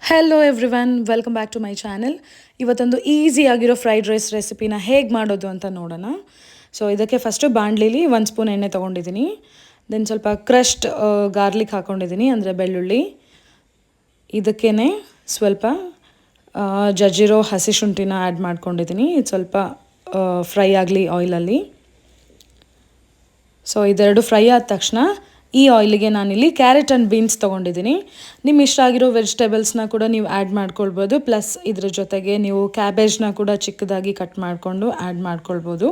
Hello everyone, welcome back to my channel. ಇವತ್ತೊಂದು ಈಸಿಯಾಗಿರೋ fried rice ರೆಸಿಪಿನ ಹೇಗೆ ಮಾಡೋದು ಅಂತ ನೋಡೋಣ. ಸೊ ಇದಕ್ಕೆ ಫಸ್ಟು ಬಾಣಲಿಲಿ 1 ಸ್ಪೂನ್ ಎಣ್ಣೆ ತೊಗೊಂಡಿದ್ದೀನಿ. ದೆನ್ ಸ್ವಲ್ಪ ಕ್ರಶ್ಡ್ ಗಾರ್ಲಿಕ್ ಹಾಕ್ಕೊಂಡಿದ್ದೀನಿ, ಅಂದರೆ ಬೆಳ್ಳುಳ್ಳಿ. ಇದಕ್ಕೇ ಸ್ವಲ್ಪ ಜಜ್ಜಿರೋ ಹಸಿ ಶುಂಠಿನ ಆ್ಯಡ್ ಮಾಡ್ಕೊಂಡಿದ್ದೀನಿ. ಇದು ಸ್ವಲ್ಪ ಫ್ರೈ ಆಗಲಿ ಆಯಿಲಲ್ಲಿ. ಸೊ ಇದೆರಡು ಫ್ರೈ ಆದ ತಕ್ಷಣ ಈ ಆಯಿಲಿಗೆ ನಾನಿಲ್ಲಿ ಕ್ಯಾರೆಟ್ ಆ್ಯಂಡ್ ಬೀನ್ಸ್ ತೊಗೊಂಡಿದ್ದೀನಿ. ನಿಮ್ಮ ಇಷ್ಟ ಆಗಿರೋ ವೆಜಿಟೇಬಲ್ಸ್ನ ಕೂಡ ನೀವು ಆ್ಯಡ್ ಮಾಡ್ಕೊಳ್ಬೋದು. ಪ್ಲಸ್ ಇದ್ರ ಜೊತೆಗೆ ನೀವು ಕ್ಯಾಬೇಜ್ನ ಕೂಡ ಚಿಕ್ಕದಾಗಿ ಕಟ್ ಮಾಡಿಕೊಂಡು ಆ್ಯಡ್ ಮಾಡ್ಕೊಳ್ಬೋದು.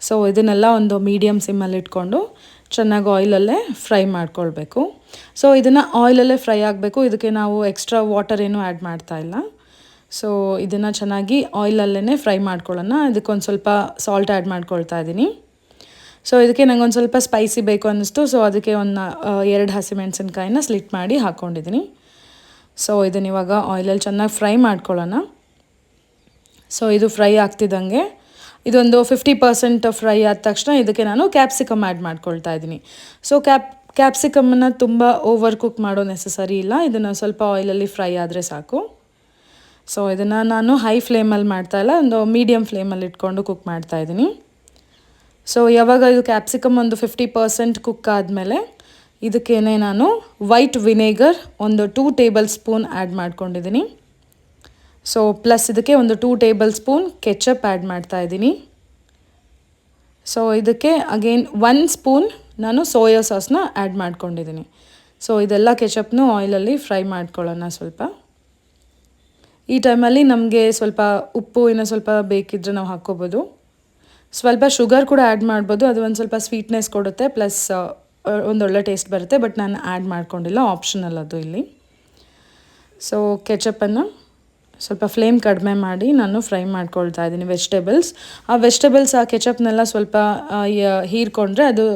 ಸೊ ಇದನ್ನೆಲ್ಲ ಒಂದು ಮೀಡಿಯಮ್ ಸಿಮ್ಮಲ್ಲಿ ಇಟ್ಕೊಂಡು ಚೆನ್ನಾಗಿ ಆಯಿಲಲ್ಲೇ ಫ್ರೈ ಮಾಡ್ಕೊಳ್ಬೇಕು. ಸೊ ಇದನ್ನು ಆಯಿಲಲ್ಲೇ ಫ್ರೈ ಆಗಬೇಕು. ಇದಕ್ಕೆ ನಾವು ಎಕ್ಸ್ಟ್ರಾ ವಾಟರ್ ಏನೂ ಆ್ಯಡ್ ಮಾಡ್ತಾ ಇಲ್ಲ. ಸೊ ಇದನ್ನು ಚೆನ್ನಾಗಿ ಆಯಿಲಲ್ಲೇ ಫ್ರೈ ಮಾಡ್ಕೊಳ್ಳೋಣ. ಇದಕ್ಕೊಂದು ಸ್ವಲ್ಪ ಸಾಲ್ಟ್ ಆ್ಯಡ್ ಮಾಡ್ಕೊಳ್ತಾ ಇದ್ದೀನಿ. ಸೊ ಇದಕ್ಕೆ ನಂಗೆ ಒಂದು ಸ್ವಲ್ಪ ಸ್ಪೈಸಿ ಬೇಕು ಅನ್ನಿಸ್ತು. ಸೊ ಅದಕ್ಕೆ ಒಂದು 2 ಹಸಿಮೆಣಸಿನ್ಕಾಯಿನ ಸ್ಲಿಟ್ ಮಾಡಿ ಹಾಕ್ಕೊಂಡಿದ್ದೀನಿ. ಸೊ ಇದನ್ನ ಇವಾಗ ಆಯಿಲಲ್ಲಿ ಚೆನ್ನಾಗಿ ಫ್ರೈ ಮಾಡ್ಕೊಳ್ಳೋಣ. ಸೊ ಇದು ಫ್ರೈ ಆಗ್ತಿದ್ದಂಗೆ ಇದೊಂದು 50% ಫ್ರೈ ಆದ ತಕ್ಷಣ ಇದಕ್ಕೆ ನಾನು ಕ್ಯಾಪ್ಸಿಕಮ್ ಆ್ಯಡ್ ಮಾಡ್ಕೊಳ್ತಾ ಇದ್ದೀನಿ. ಸೊ ಕ್ಯಾಪ್ಸಿಕಮನ್ನು ತುಂಬ ಓವರ್ ಕುಕ್ ಮಾಡೋ ನೆಸಸರಿ ಇಲ್ಲ. ಇದನ್ನು ಸ್ವಲ್ಪ ಆಯಿಲಲ್ಲಿ ಫ್ರೈ ಆದರೆ ಸಾಕು. ಸೊ ಇದನ್ನು ನಾನು ಹೈ ಫ್ಲೇಮಲ್ಲಿ ಮಾಡ್ತಾಯಿಲ್ಲ, ಒಂದು ಮೀಡಿಯಮ್ ಫ್ಲೇಮಲ್ಲಿ ಇಟ್ಕೊಂಡು ಕುಕ್ ಮಾಡ್ತಾಯಿದ್ದೀನಿ. ಸೊ ಯಾವಾಗ ಇದು ಕ್ಯಾಪ್ಸಿಕಮ್ ಒಂದು 50% ಕುಕ್ ಆದಮೇಲೆ ಇದಕ್ಕೇನೆ ನಾನು ವೈಟ್ ವಿನೇಗರ್ ಒಂದು 2 ಟೇಬಲ್ ಸ್ಪೂನ್ ಆ್ಯಡ್ ಮಾಡ್ಕೊಂಡಿದ್ದೀನಿ. ಸೊ ಪ್ಲಸ್ ಇದಕ್ಕೆ ಒಂದು 2 ಟೇಬಲ್ ಸ್ಪೂನ್ ಕೆಚಪ್ ಆ್ಯಡ್ ಮಾಡ್ತಾಯಿದ್ದೀನಿ. ಸೊ ಇದಕ್ಕೆ ಅಗೇನ್ 1 ಸ್ಪೂನ್ ನಾನು ಸೋಯಾ ಸಾಸ್ನ ಆ್ಯಡ್ ಮಾಡ್ಕೊಂಡಿದ್ದೀನಿ. ಸೊ ಇದೆಲ್ಲ ಕೆಚಪ್ನು ಆಯಿಲಲ್ಲಿ ಫ್ರೈ ಮಾಡ್ಕೊಳ್ಳೋಣ ಸ್ವಲ್ಪ. ಈ ಟೈಮಲ್ಲಿ ನಮಗೆ ಸ್ವಲ್ಪ ಉಪ್ಪು ಇನ್ನೂ ಸ್ವಲ್ಪ ಬೇಕಿದ್ದರೆ ನಾವು ಹಾಕ್ಕೋಬೋದು. ಸ್ವಲ್ಪ ಶುಗರ್ ಕೂಡ ಆ್ಯಡ್ ಮಾಡ್ಬೋದು, ಅದು ಒಂದು ಸ್ವಲ್ಪ ಸ್ವೀಟ್ನೆಸ್ ಕೊಡುತ್ತೆ, ಪ್ಲಸ್ ಒಂದೊಳ್ಳೆ ಟೇಸ್ಟ್ ಬರುತ್ತೆ. ಬಟ್ ನಾನು ಆ್ಯಡ್ ಮಾಡ್ಕೊಂಡಿಲ್ಲ, ಆಪ್ಷನಲ್ ಅದು ಇಲ್ಲಿ. ಸೊ ಕೆಚಪ್ಪನ್ನು ಸ್ವಲ್ಪ ಫ್ಲೇಮ್ ಕಡಿಮೆ ಮಾಡಿ ನಾನು ಫ್ರೈ ಮಾಡ್ಕೊಳ್ತಾ ಇದ್ದೀನಿ ವೆಜಿಟೇಬಲ್ಸ್. ಆ ಕೆಚಪ್ನೆಲ್ಲ ಸ್ವಲ್ಪ ಹೀರ್ಕೊಂಡ್ರೆ ಅದು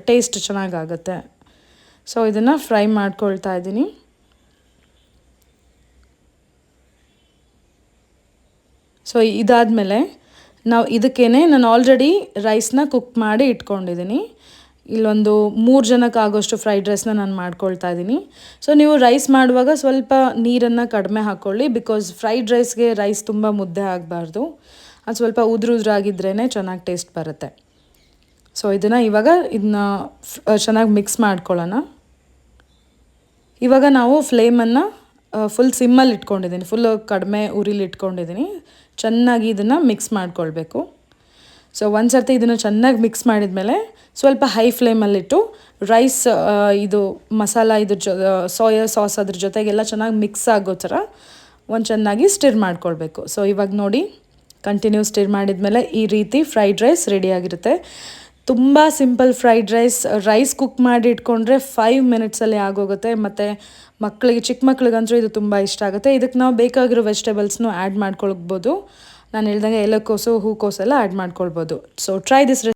ಟೇಸ್ಟ್ ಚೆನ್ನಾಗಾಗುತ್ತೆ. ಸೊ ಇದನ್ನು ಫ್ರೈ ಮಾಡ್ಕೊಳ್ತಾ ಇದ್ದೀನಿ. ಸೊ ಇದಾದಮೇಲೆ ನಾವು ಇದಕ್ಕೇನೆ ನಾನು ಆಲ್ರೆಡಿ ರೈಸ್ನ ಕುಕ್ ಮಾಡಿ ಇಟ್ಕೊಂಡಿದ್ದೀನಿ. ಇಲ್ಲೊಂದು 3 ಜನಕ್ಕೆ ಆಗೋಷ್ಟು ಫ್ರೈಡ್ ರೈಸ್ನ ನಾನು ಮಾಡ್ಕೊಳ್ತಾ ಇದ್ದೀನಿ. ಸೊ ನೀವು ರೈಸ್ ಮಾಡುವಾಗ ಸ್ವಲ್ಪ ನೀರನ್ನು ಕಡಿಮೆ ಹಾಕ್ಕೊಳ್ಳಿ, ಬಿಕಾಸ್ ಫ್ರೈಡ್ ರೈಸ್ಗೆ ರೈಸ್ ತುಂಬ ಮುದ್ದೆ ಆಗಬಾರ್ದು. ಅದು ಸ್ವಲ್ಪ ಉದುರಾಗಿದ್ರೇ ಚೆನ್ನಾಗಿ ಟೇಸ್ಟ್ ಬರುತ್ತೆ. ಸೊ ಇದನ್ನ ಚೆನ್ನಾಗಿ ಮಿಕ್ಸ್ ಮಾಡ್ಕೊಳ್ಳೋಣ. ಇವಾಗ ನಾವು ಫ್ಲೇಮನ್ನು ಫುಲ್ ಸಿಮ್ಮಲ್ಲಿ ಇಟ್ಕೊಂಡಿದ್ದೀನಿ, ಫುಲ್ ಕಡಿಮೆ ಉರಿಲಿ ಇಟ್ಕೊಂಡಿದ್ದೀನಿ. ಚೆನ್ನಾಗಿ ಇದನ್ನು ಮಿಕ್ಸ್ ಮಾಡ್ಕೊಳ್ಬೇಕು. ಸೊ ಒಂದು ಸರ್ತಿ ಇದನ್ನು ಚೆನ್ನಾಗಿ ಮಿಕ್ಸ್ ಮಾಡಿದ್ಮೇಲೆ ಸ್ವಲ್ಪ ಹೈ ಫ್ಲೇಮಲ್ಲಿಟ್ಟು ರೈಸ್ ಇದು ಮಸಾಲ ಸೋಯಾ ಸಾಸ್ ಅದ್ರ ಜೊತೆಗೆಲ್ಲ ಚೆನ್ನಾಗಿ ಮಿಕ್ಸ್ ಆಗೋ ಥರ ಚೆನ್ನಾಗಿ ಸ್ಟಿರ್ ಮಾಡ್ಕೊಳ್ಬೇಕು. ಸೊ ಇವಾಗ ನೋಡಿ, ಕಂಟಿನ್ಯೂ ಸ್ಟಿರ್ ಮಾಡಿದ್ಮೇಲೆ ಈ ರೀತಿ ಫ್ರೈಡ್ ರೈಸ್ ರೆಡಿಯಾಗಿರುತ್ತೆ. ತುಂಬ ಸಿಂಪಲ್ ಫ್ರೈಡ್ ರೈಸ್ ಕುಕ್ ಮಾಡಿ ಇಟ್ಕೊಂಡ್ರೆ 5 ಮಿನಿಟ್ಸಲ್ಲಿ ಆಗೋಗುತ್ತೆ. ಮತ್ತು ಚಿಕ್ಕ ಮಕ್ಳಿಗಂತೂ ಇದು ತುಂಬ ಇಷ್ಟ ಆಗುತ್ತೆ. ಇದಕ್ಕೆ ನಾವು ಬೇಕಾಗಿರೋ ವೆಜಿಟೇಬಲ್ಸ್ನು ಆ್ಯಡ್ ಮಾಡ್ಕೊಳ್ಬೋದು. ನಾನು ಹೇಳ್ದಂಗೆ ಎಲೆಕೋಸು, ಹೂಕೋಸೆಲ್ಲ ಆ್ಯಡ್ ಮಾಡ್ಕೊಳ್ಬೋದು. So try this